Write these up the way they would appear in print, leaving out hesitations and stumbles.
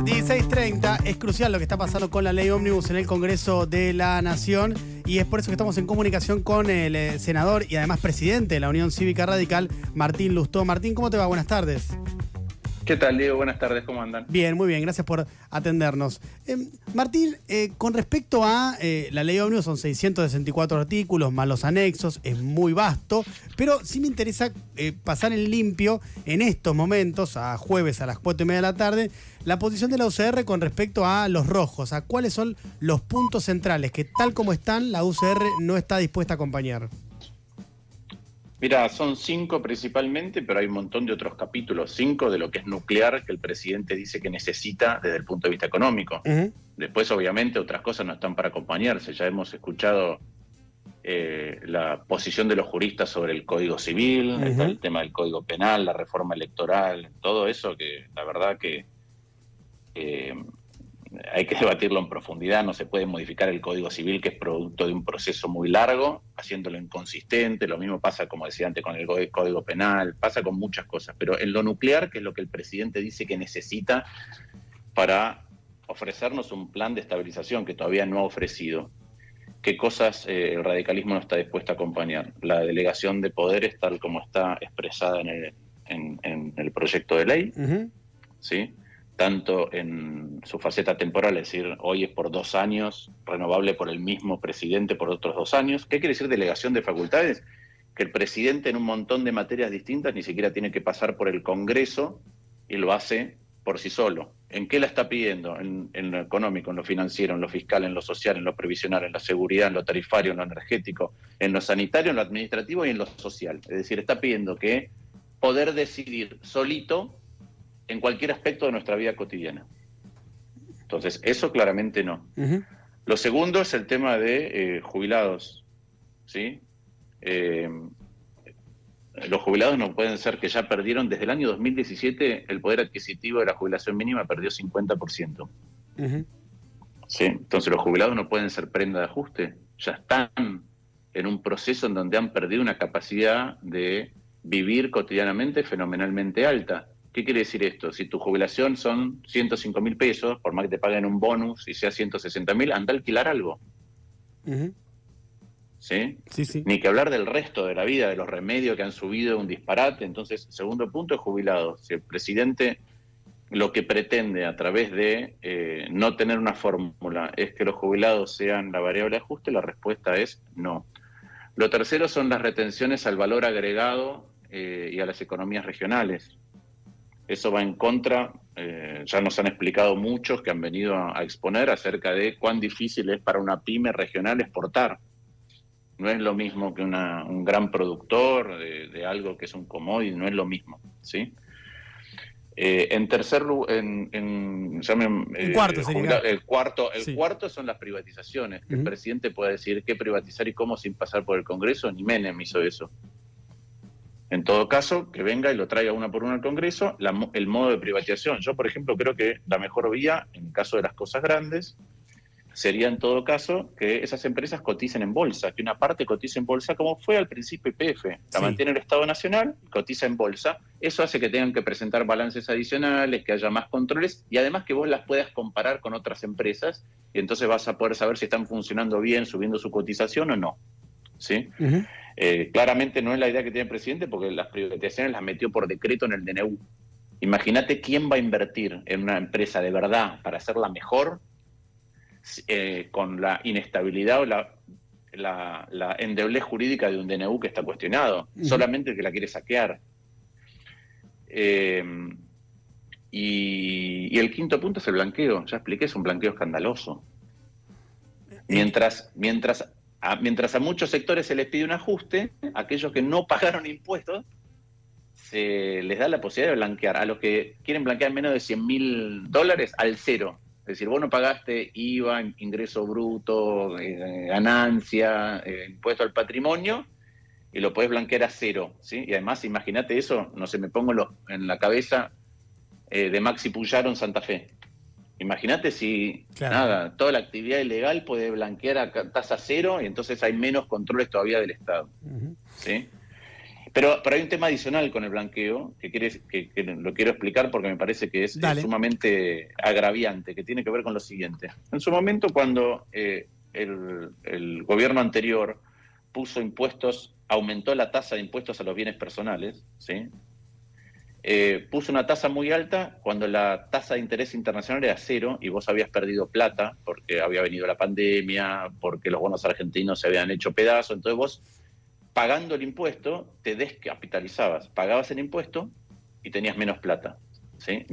16:30, es crucial lo que está pasando con la ley ómnibus en el Congreso de la Nación y es por eso que estamos en comunicación con el senador y además presidente de la Unión Cívica Radical, Martín Lustó. Martín, ¿cómo te va? Buenas tardes. ¿Qué tal, Diego? Buenas tardes, ¿cómo andan? Bien, muy bien, gracias por atendernos. Martín, con respecto a la ley ómnibus, son 664 artículos, más los anexos, es muy vasto, pero sí me interesa pasar en limpio en estos momentos, a jueves a las 4:30 de la tarde, la posición de la UCR con respecto a los rojos, a cuáles son los puntos centrales que tal como están, la UCR no está dispuesta a acompañar. Mira, son 5 principalmente, pero hay un montón de otros capítulos. 5 de lo que es nuclear, que el presidente dice que necesita desde el punto de vista económico. Después, obviamente, otras cosas no están para acompañarse. Ya hemos escuchado la posición de los juristas sobre el Código Civil, está el tema del Código Penal, la reforma electoral, todo eso que la verdad que hay que debatirlo en profundidad. No se puede modificar el Código Civil, que es producto de un proceso muy largo, haciéndolo inconsistente. Lo mismo pasa, como decía antes, con el Código Penal, pasa con muchas cosas. Pero en lo nuclear, que es lo que el presidente dice que necesita para ofrecernos un plan de estabilización que todavía no ha ofrecido, ¿qué cosas el radicalismo no está dispuesto a acompañar? La delegación de poderes, tal como está expresada en el proyecto de ley, ¿sí? Tanto en su faceta temporal, es decir, hoy es por 2 años, renovable por el mismo presidente por otros 2 años. ¿Qué quiere decir delegación de facultades? Que el presidente en un montón de materias distintas ni siquiera tiene que pasar por el Congreso y lo hace por sí solo. ¿En qué la está pidiendo? En lo económico, en lo financiero, en lo fiscal, en lo social, en lo previsional, en la seguridad, en lo tarifario, en lo energético, en lo sanitario, en lo administrativo y en lo social. Es decir, está pidiendo que poder decidir solito en cualquier aspecto de nuestra vida cotidiana. Entonces, eso claramente no. Lo segundo es el tema de jubilados, ¿sí? Los jubilados no pueden ser que ya perdieron, desde el año 2017, el poder adquisitivo de la jubilación mínima perdió 50%. ¿Sí? Entonces, los jubilados no pueden ser prenda de ajuste. Ya están en un proceso en donde han perdido una capacidad de vivir cotidianamente fenomenalmente alta. ¿Qué quiere decir esto? Si tu jubilación son 105.000 pesos, por más que te paguen un bonus y sea 160.000, anda a alquilar algo. ¿Sí? Sí. Ni que hablar del resto de la vida, de los remedios que han subido un disparate. Entonces, segundo punto es jubilados. Si el presidente lo que pretende a través de no tener una fórmula es que los jubilados sean la variable de ajuste, la respuesta es no. Lo tercero son las retenciones al valor agregado y a las economías regionales. Eso va en contra, ya nos han explicado muchos que han venido a exponer acerca de cuán difícil es para una pyme regional exportar. No es lo mismo que un gran productor de algo que es un commodity, no es lo mismo, ¿sí? En tercer lugar, el cuarto son las privatizaciones. Que el presidente pueda decidir qué privatizar y cómo sin pasar por el Congreso. Ni Menem hizo eso. En todo caso, que venga y lo traiga una por una al Congreso, el modo de privatización. Yo, por ejemplo, creo que la mejor vía, en el caso de las cosas grandes, sería en todo caso que esas empresas coticen en bolsa, que una parte cotice en bolsa, como fue al principio YPF. La mantiene el Estado Nacional, cotiza en bolsa. Eso hace que tengan que presentar balances adicionales, que haya más controles y además que vos las puedas comparar con otras empresas y entonces vas a poder saber si están funcionando bien, subiendo su cotización o no. ¿Sí? Claramente no es la idea que tiene el presidente porque las privatizaciones las metió por decreto en el DNU. Imagínate quién va a invertir en una empresa de verdad para hacerla mejor con la inestabilidad o la endeblez jurídica de un DNU que está cuestionado, solamente el que la quiere saquear. Y el quinto punto es el blanqueo. Ya expliqué, es un blanqueo escandaloso. Mientras a muchos sectores se les pide un ajuste, a aquellos que no pagaron impuestos se les da la posibilidad de blanquear. A los que quieren blanquear menos de $100.000 al cero. Es decir, vos no pagaste IVA, ingreso bruto, ganancia, impuesto al patrimonio, y lo podés blanquear a cero, ¿sí? Y además, imagínate eso, no sé, me pongo en la cabeza de Maxi Puyaro en Santa Fe. Imagínate si toda la actividad ilegal puede blanquear a tasa cero y entonces hay menos controles todavía del Estado. ¿Sí? Pero hay un tema adicional con el blanqueo que lo quiero explicar porque me parece que es sumamente agraviante, que tiene que ver con lo siguiente. En su momento, cuando el gobierno anterior puso impuestos, aumentó la tasa de impuestos a los bienes personales, ¿sí? Puso una tasa muy alta cuando la tasa de interés internacional era cero y vos habías perdido plata porque había venido la pandemia, porque los bonos argentinos se habían hecho pedazos, entonces vos pagando el impuesto, te descapitalizabas. Pagabas el impuesto y tenías menos plata. ¿Sí?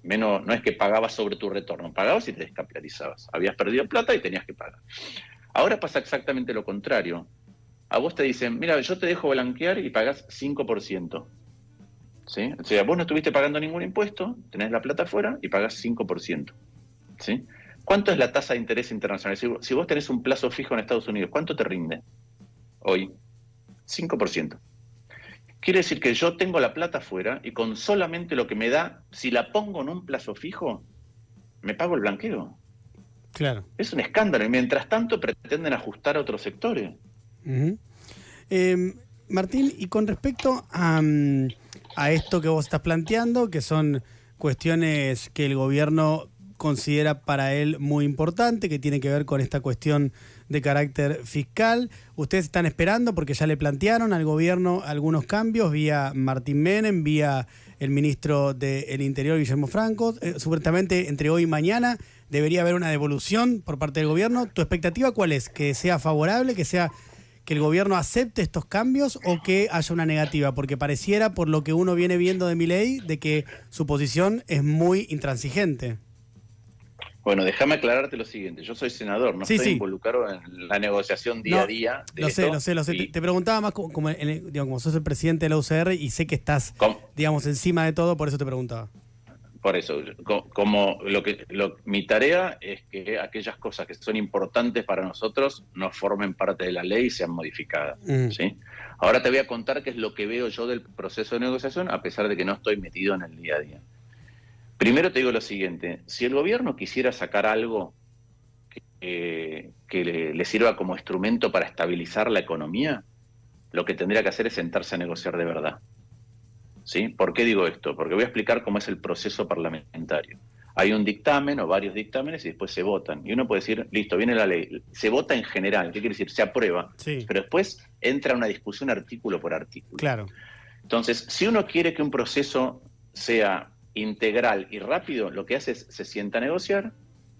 Menos, no es que pagabas sobre tu retorno, pagabas y te descapitalizabas. Habías perdido plata y tenías que pagar. Ahora pasa exactamente lo contrario. A vos te dicen, mira, yo te dejo blanquear y pagás 5%. ¿Sí? O sea, vos no estuviste pagando ningún impuesto, tenés la plata afuera y pagás 5%. ¿Sí? ¿Cuánto es la tasa de interés internacional? Si vos tenés un plazo fijo en Estados Unidos, ¿cuánto te rinde hoy? 5%. Quiere decir que yo tengo la plata afuera y con solamente lo que me da, si la pongo en un plazo fijo, me pago el blanqueo. Claro. Es un escándalo y mientras tanto pretenden ajustar a otros sectores. Martín, y con respecto a esto que vos estás planteando, que son cuestiones que el gobierno considera para él muy importante, que tiene que ver con esta cuestión de carácter fiscal. Ustedes están esperando porque ya le plantearon al gobierno algunos cambios vía Martín Menem, vía el ministro del Interior, Guillermo Franco. Supuestamente entre hoy y mañana debería haber una devolución por parte del gobierno. ¿Tu expectativa cuál es? ¿Que sea favorable, que el gobierno acepte estos cambios o que haya una negativa? Porque pareciera, por lo que uno viene viendo de Milei, de que su posición es muy intransigente. Bueno, déjame aclararte lo siguiente. Yo soy senador, no estoy involucrado en la negociación día a día. Lo sé. Te preguntaba más como sos el presidente de la UCR y sé que estás, digamos, encima de todo, por eso te preguntaba. Por eso, mi tarea es que aquellas cosas que son importantes para nosotros no formen parte de la ley y sean modificadas. ¿Sí? Ahora te voy a contar qué es lo que veo yo del proceso de negociación, a pesar de que no estoy metido en el día a día. Primero te digo lo siguiente, si el gobierno quisiera sacar algo que le sirva como instrumento para estabilizar la economía, lo que tendría que hacer es sentarse a negociar de verdad. ¿Sí? ¿Por qué digo esto? Porque voy a explicar cómo es el proceso parlamentario. Hay un dictamen o varios dictámenes y después se votan. Y uno puede decir, listo, viene la ley. Se vota en general, ¿qué quiere decir? Se aprueba. Sí. Pero después entra una discusión artículo por artículo. Claro. Entonces, si uno quiere que un proceso sea integral y rápido, lo que hace es se sienta a negociar,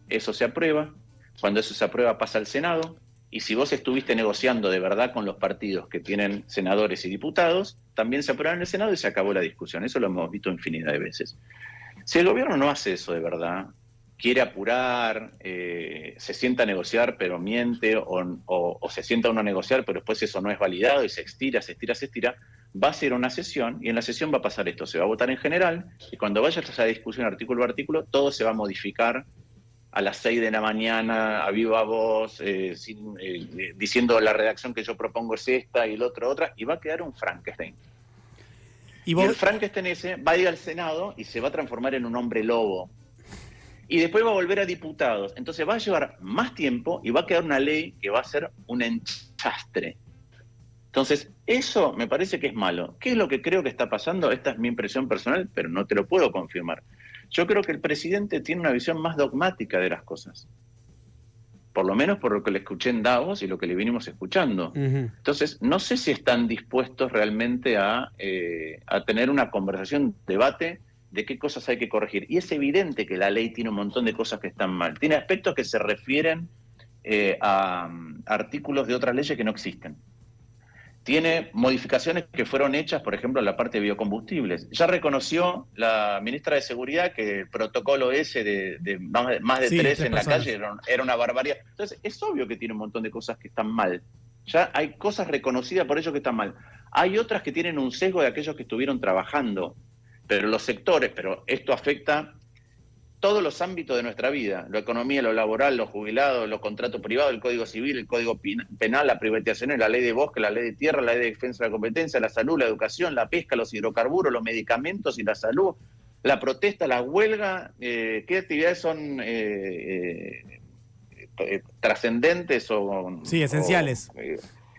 eso se aprueba, cuando eso se aprueba pasa al Senado, y si vos estuviste negociando de verdad con los partidos que tienen senadores y diputados, también se aprueba en el Senado y se acabó la discusión. Eso lo hemos visto infinidad de veces. Si el gobierno no hace eso de verdad, quiere apurar, se sienta a negociar pero miente, o se sienta uno a negociar pero después eso no es validado y se estira, va a ser una sesión y en la sesión va a pasar esto, se va a votar en general y cuando vaya a esa discusión artículo por artículo, todo se va a modificar a las 6 de la mañana, a viva voz, diciendo la redacción que yo propongo es esta y el otro otra, y va a quedar un Frankenstein. Y el Frankenstein ese va a ir al Senado y se va a transformar en un hombre lobo. Y después va a volver a diputados. Entonces va a llevar más tiempo y va a quedar una ley que va a ser un enchastre. Entonces, eso me parece que es malo. ¿Qué es lo que creo que está pasando? Esta es mi impresión personal, pero no te lo puedo confirmar. Yo creo que el presidente tiene una visión más dogmática de las cosas. Por lo menos por lo que le escuché en Davos y lo que le vinimos escuchando. Entonces, no sé si están dispuestos realmente a tener una conversación, un debate de qué cosas hay que corregir. Y es evidente que la ley tiene un montón de cosas que están mal. Tiene aspectos que se refieren a artículos de otras leyes que no existen. Tiene modificaciones que fueron hechas, por ejemplo, en la parte de biocombustibles. Ya reconoció la ministra de Seguridad que el protocolo ese de más de 3 en la calle era una barbaridad. Entonces, es obvio que tiene un montón de cosas que están mal. Ya hay cosas reconocidas por ellos que están mal. Hay otras que tienen un sesgo de aquellos que estuvieron trabajando. Pero los sectores, pero esto afecta todos los ámbitos de nuestra vida, la economía, lo laboral, los jubilados, los contratos privados, el Código Civil, el Código Penal, la privatización, la ley de bosque, la ley de tierra, la ley de defensa de la competencia, la salud, la educación, la pesca, los hidrocarburos, los medicamentos y la salud, la protesta, la huelga, ¿qué actividades son trascendentes o... Sí, esenciales.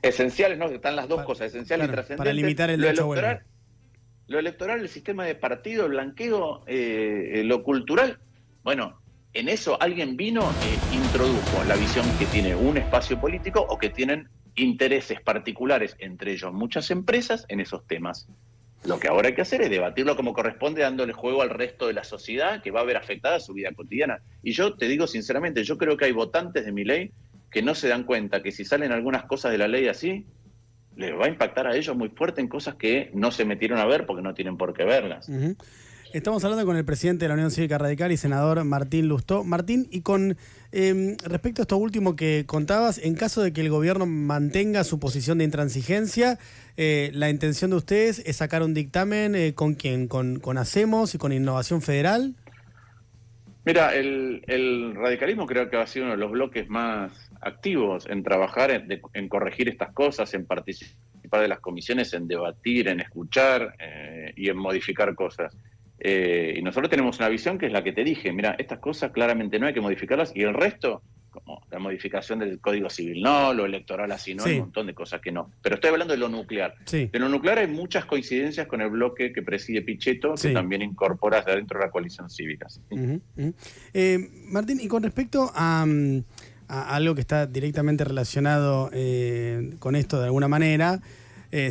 Esenciales, ¿no? Están las dos cosas, esencial y trascendente. Para limitar el derecho a huelga. Lo electoral, el sistema de partido, el blanqueo, lo cultural. Bueno, en eso alguien vino e introdujo la visión que tiene un espacio político o que tienen intereses particulares, entre ellos muchas empresas, en esos temas. Lo que ahora hay que hacer es debatirlo como corresponde, dándole juego al resto de la sociedad que va a ver afectada su vida cotidiana. Y yo te digo sinceramente, yo creo que hay votantes de mi ley que no se dan cuenta que si salen algunas cosas de la ley así, les va a impactar a ellos muy fuerte en cosas que no se metieron a ver porque no tienen por qué verlas. Uh-huh. Estamos hablando con el presidente de la Unión Cívica Radical y senador Martín Lustó. Martín, y con respecto a esto último que contabas, en caso de que el gobierno mantenga su posición de intransigencia, la intención de ustedes es sacar un dictamen ¿con quién? ¿Con Hacemos y con Innovación Federal? Mira, el radicalismo creo que va a ser uno de los bloques más activos en trabajar, en corregir estas cosas, en participar de las comisiones, en debatir, en escuchar y en modificar cosas. Y nosotros tenemos una visión que es la que te dije, mira, estas cosas claramente no hay que modificarlas y el resto, como la modificación del Código Civil no, lo electoral así no, hay un montón de cosas que no. Pero estoy hablando de lo nuclear. Sí. De lo nuclear hay muchas coincidencias con el bloque que preside Pichetto, que también incorpora dentro de la coalición cívica. ¿Sí? Martín, y con respecto a algo que está directamente relacionado con esto de alguna manera,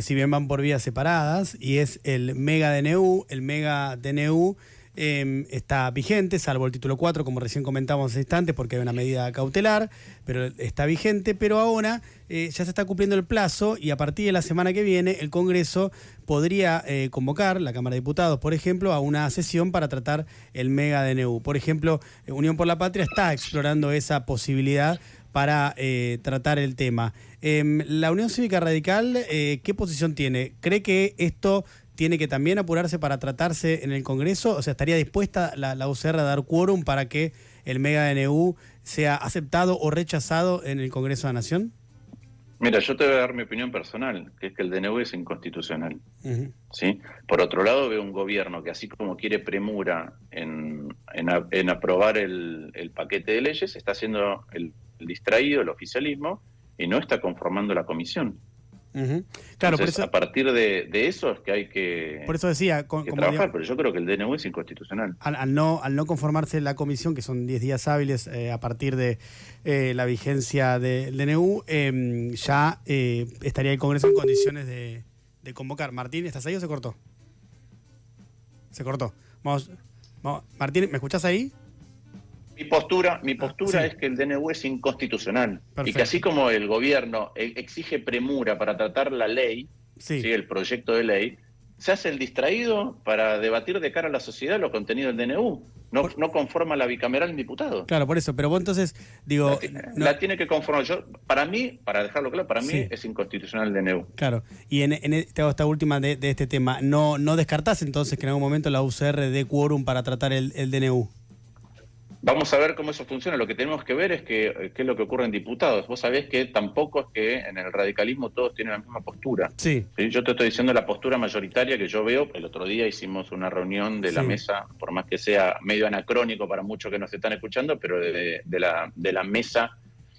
si bien van por vías separadas, y es el Mega DNU. El Mega DNU está vigente, salvo el título 4, como recién comentamos hace instantes, porque hay una medida cautelar, pero está vigente, pero ahora ya se está cumpliendo el plazo y a partir de la semana que viene el Congreso podría convocar, la Cámara de Diputados, por ejemplo, a una sesión para tratar el Mega DNU. Por ejemplo, Unión por la Patria está explorando esa posibilidad para tratar el tema. La Unión Cívica Radical, ¿qué posición tiene? ¿Cree que esto tiene que también apurarse para tratarse en el Congreso? O sea, ¿estaría dispuesta la UCR a dar quórum para que el Mega DNU sea aceptado o rechazado en el Congreso de la Nación? Mira, yo te voy a dar mi opinión personal, que es que el DNU es inconstitucional. Uh-huh. ¿Sí? Por otro lado, veo un gobierno que así como quiere premura en aprobar el paquete de leyes, está haciendo el distraído, el oficialismo, y no está conformando la comisión. Uh-huh. Claro, Entonces, por eso, a partir de eso es que hay que, por eso decía, que trabajar, digamos, pero yo creo que el DNU es inconstitucional. Al no conformarse la comisión, que son 10 días hábiles a partir de la vigencia del DNU, ya estaría el Congreso en condiciones de convocar. Martín, ¿estás ahí o se cortó? Se cortó. Vamos. Martín, ¿me escuchás ahí? Mi postura sí, es que el DNU es inconstitucional. Perfecto. Y que así como el gobierno exige premura para tratar la ley, sí, el proyecto de ley, se hace el distraído para debatir de cara a la sociedad los contenidos del DNU. No conforma la bicameral en diputados. Claro, por eso. Pero vos entonces, digo... La tiene que conformar. Para mí, para dejarlo claro, para mí es inconstitucional el DNU. Claro. Y te hago esta última de este tema. ¿No descartás entonces que en algún momento la UCR dé quórum para tratar el DNU? Vamos a ver cómo eso funciona. Lo que tenemos que ver es qué es lo que ocurre en diputados. Vos sabés que tampoco es que en el radicalismo todos tienen la misma postura. Sí. ¿Sí? Yo te estoy diciendo la postura mayoritaria que yo veo. El otro día hicimos una reunión de la mesa, por más que sea medio anacrónico para muchos que nos están escuchando, pero de la mesa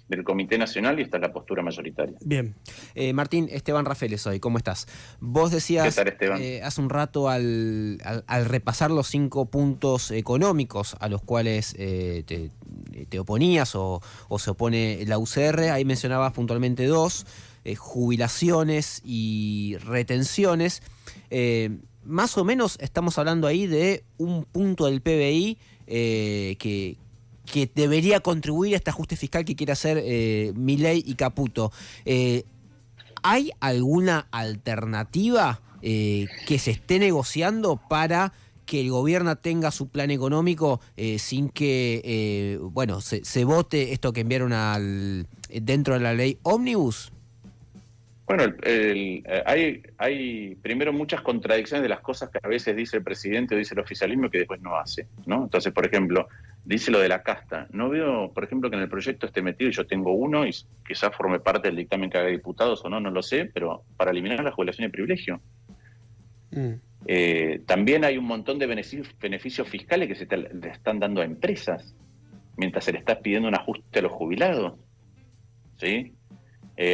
del Comité Nacional, y esta es la postura mayoritaria. Bien. Martín, Esteban Rafaeles hoy, ¿cómo estás? Vos decías hace un rato al repasar los 5 puntos económicos a los cuales te oponías o se opone la UCR, ahí mencionabas puntualmente 2, jubilaciones y retenciones. Más o menos estamos hablando ahí de un punto del PBI que debería contribuir a este ajuste fiscal que quiere hacer Milei y Caputo. ¿Hay alguna alternativa que se esté negociando para que el gobierno tenga su plan económico sin que se vote esto que enviaron dentro de la ley Ómnibus? Bueno, hay primero muchas contradicciones de las cosas que a veces dice el presidente o dice el oficialismo que después no hace, ¿no? Entonces, por ejemplo, dice lo de la casta. No veo, por ejemplo, que en el proyecto esté metido, y yo tengo uno, y quizás forme parte del dictamen que haga diputados o no lo sé, pero para eliminar la jubilación de privilegio. También hay un montón de beneficios fiscales que le están dando a empresas, mientras se le está pidiendo un ajuste a los jubilados, ¿sí?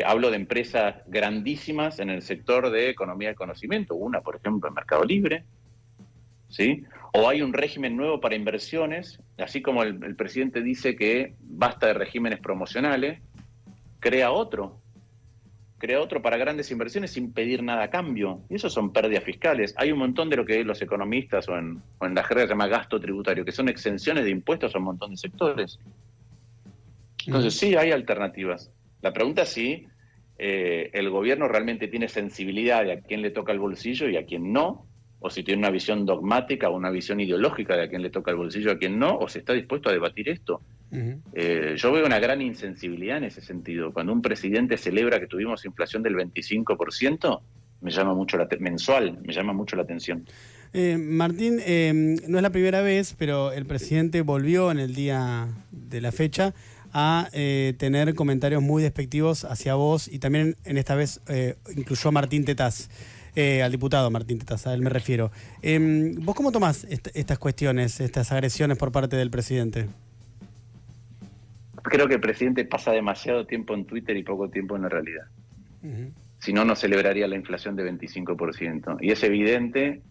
Hablo de empresas grandísimas en el sector de economía del conocimiento, una, por ejemplo, en Mercado Libre, ¿sí? O hay un régimen nuevo para inversiones, así como el presidente dice que basta de regímenes promocionales, crea otro para grandes inversiones sin pedir nada a cambio. Y eso son pérdidas fiscales. Hay un montón de lo que los economistas o en la jerga se llama gasto tributario, que son exenciones de impuestos a un montón de sectores. Entonces sí hay alternativas. La pregunta es si el gobierno realmente tiene sensibilidad de a quién le toca el bolsillo y a quién no, o si tiene una visión dogmática o una visión ideológica de a quién le toca el bolsillo y a quién no, o si está dispuesto a debatir esto. Yo veo una gran insensibilidad en ese sentido. Cuando un presidente celebra que tuvimos inflación del 25%, me llama mucho mensual, me llama mucho la atención. Martín, no es la primera vez, pero el presidente volvió en el día de la fecha a tener comentarios muy despectivos hacia vos y también en esta vez incluyó a Martín Tetaz, al diputado Martín Tetaz, a él me refiero. ¿Vos cómo tomás estas cuestiones, estas agresiones por parte del presidente? Creo que el presidente pasa demasiado tiempo en Twitter y poco tiempo en la realidad. Si no, no celebraría la inflación de 25%. Y es evidente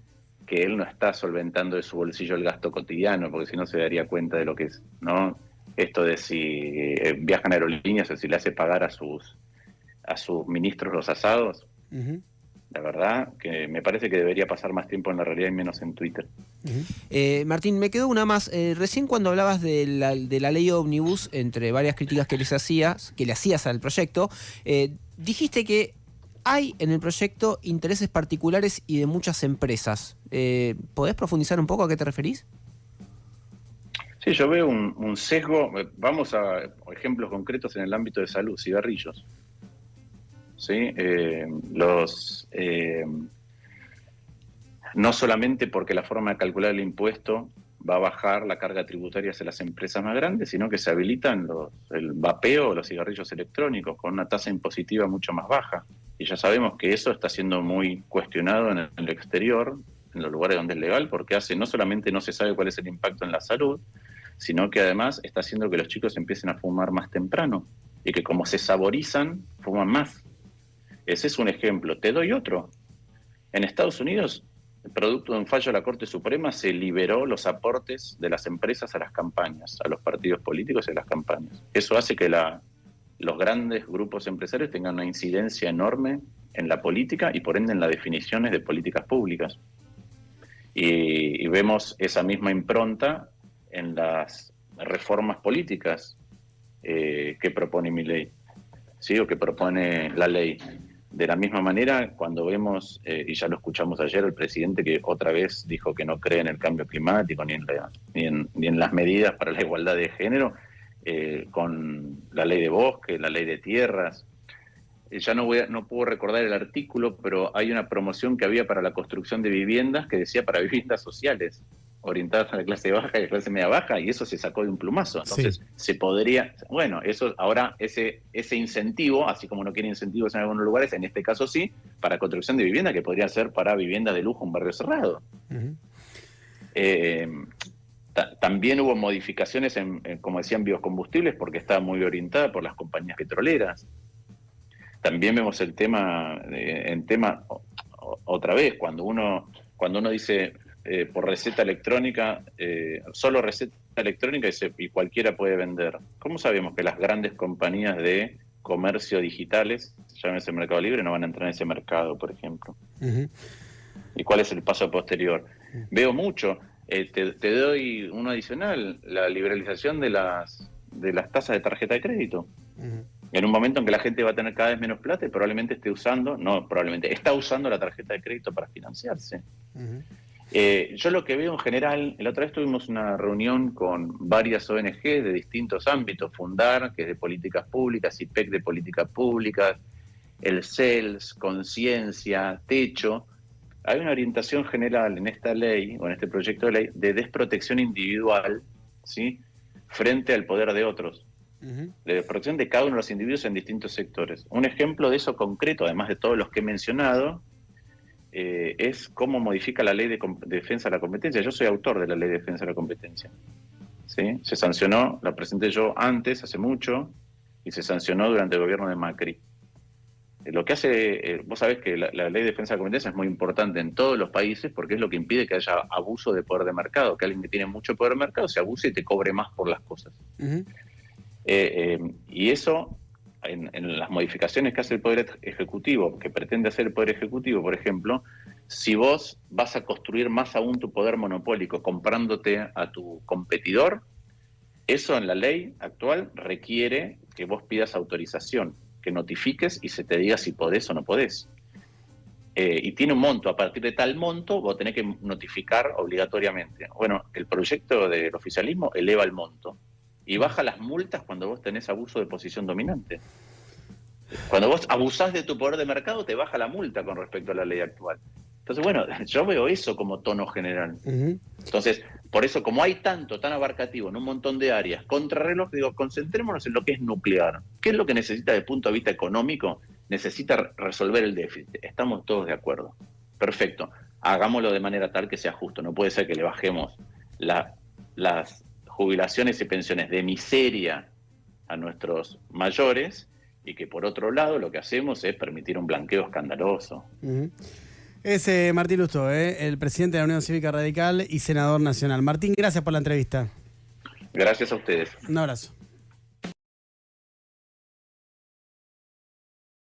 que él no está solventando de su bolsillo el gasto cotidiano, porque si no se daría cuenta de lo que es, ¿no? Esto de si viajan aerolíneas o si le hace pagar a sus ministros los asados. La verdad que me parece que debería pasar más tiempo en la realidad y menos en Twitter. Martín, me quedó una más. Recién cuando hablabas de la ley ómnibus, entre varias críticas que le hacías al proyecto, dijiste que hay en el proyecto intereses particulares y de muchas empresas. ¿Podés profundizar un poco a qué te referís? Sí, yo veo un sesgo. Vamos a ejemplos concretos en el ámbito de salud, cigarrillos. ¿Sí? No solamente porque la forma de calcular el impuesto va a bajar la carga tributaria hacia las empresas más grandes, sino que se habilitan el vapeo o los cigarrillos electrónicos con una tasa impositiva mucho más baja. Y ya sabemos que eso está siendo muy cuestionado en el exterior, en los lugares donde es legal, porque no solamente no se sabe cuál es el impacto en la salud, sino que además está haciendo que los chicos empiecen a fumar más temprano y que como se saborizan, fuman más. Ese es un ejemplo. Te doy otro. En Estados Unidos, producto de un fallo de la Corte Suprema, se liberó los aportes de las empresas a las campañas, a los partidos políticos y a las campañas. Eso hace que los grandes grupos empresarios tengan una incidencia enorme en la política y por ende en las definiciones de políticas públicas. Y vemos esa misma impronta en las reformas políticas que propone Milei, ¿sí? O que propone la ley. De la misma manera, cuando vemos, y ya lo escuchamos ayer, el presidente que otra vez dijo que no cree en el cambio climático ni en las medidas para la igualdad de género, con la ley de bosque, la ley de tierras. Ya no puedo recordar el artículo, pero hay una promoción que había para la construcción de viviendas que decía para viviendas sociales, orientadas a la clase baja y a la clase media baja, y eso se sacó de un plumazo. Entonces, sí, se podría, bueno, eso ahora, ese incentivo, así como no quiere incentivos en algunos lugares, en este caso sí, para construcción de vivienda, que podría ser para vivienda de lujo en un barrio cerrado. También hubo modificaciones como decían, biocombustibles, porque estaba muy orientada por las compañías petroleras. También vemos el tema, otra vez, cuando uno dice por receta electrónica, solo receta electrónica y cualquiera puede vender. ¿Cómo sabemos que las grandes compañías de comercio digitales, llámese Mercado Libre, no van a entrar en ese mercado, por ejemplo? ¿Y cuál es el paso posterior? Veo mucho. Te doy uno adicional, la liberalización de las tasas de tarjeta de crédito. En un momento en que la gente va a tener cada vez menos plata y probablemente está usando la tarjeta de crédito para financiarse. Yo lo que veo en general, la otra vez tuvimos una reunión con varias ONG de distintos ámbitos, Fundar, que es de políticas públicas, IPEC de políticas públicas, el CELS, Conciencia, Techo. Hay una orientación general en esta ley, o en este proyecto de ley, de desprotección individual, ¿sí?, frente al poder de otros. De desprotección de cada uno de los individuos en distintos sectores. Un ejemplo de eso concreto, además de todos los que he mencionado, es cómo modifica la ley de defensa de la competencia. Yo soy autor de la ley de defensa de la competencia, ¿sí? Se sancionó, la presenté yo antes, hace mucho, y se sancionó durante el gobierno de Macri. Lo que hace, vos sabés que la ley de defensa de la competencia es muy importante en todos los países porque es lo que impide que haya abuso de poder de mercado, que alguien que tiene mucho poder de mercado se abuse y te cobre más por las cosas. Y eso, en las modificaciones que hace el Poder Ejecutivo, que pretende hacer el Poder Ejecutivo, por ejemplo, si vos vas a construir más aún tu poder monopólico comprándote a tu competidor, eso en la ley actual requiere que vos pidas autorización, que notifiques y se te diga si podés o no podés. Y tiene un monto, a partir de tal monto vos tenés que notificar obligatoriamente. Bueno, el proyecto del oficialismo eleva el monto y baja las multas cuando vos tenés abuso de posición dominante. Cuando vos abusás de tu poder de mercado te baja la multa con respecto a la ley actual. Entonces, bueno, yo veo eso como tono general. Entonces, por eso, como hay tanto, tan abarcativo en un montón de áreas, contrarreloj, digo, concentrémonos en lo que es nuclear. ¿Qué es lo que necesita desde el punto de vista económico? Necesita resolver el déficit. Estamos todos de acuerdo. Perfecto. Hagámoslo de manera tal que sea justo. No puede ser que le bajemos las jubilaciones y pensiones de miseria a nuestros mayores y que por otro lado lo que hacemos es permitir un blanqueo escandaloso. Es Martín Lustó, el presidente de la Unión Cívica Radical y senador nacional. Martín, gracias por la entrevista. Gracias a ustedes. Un abrazo.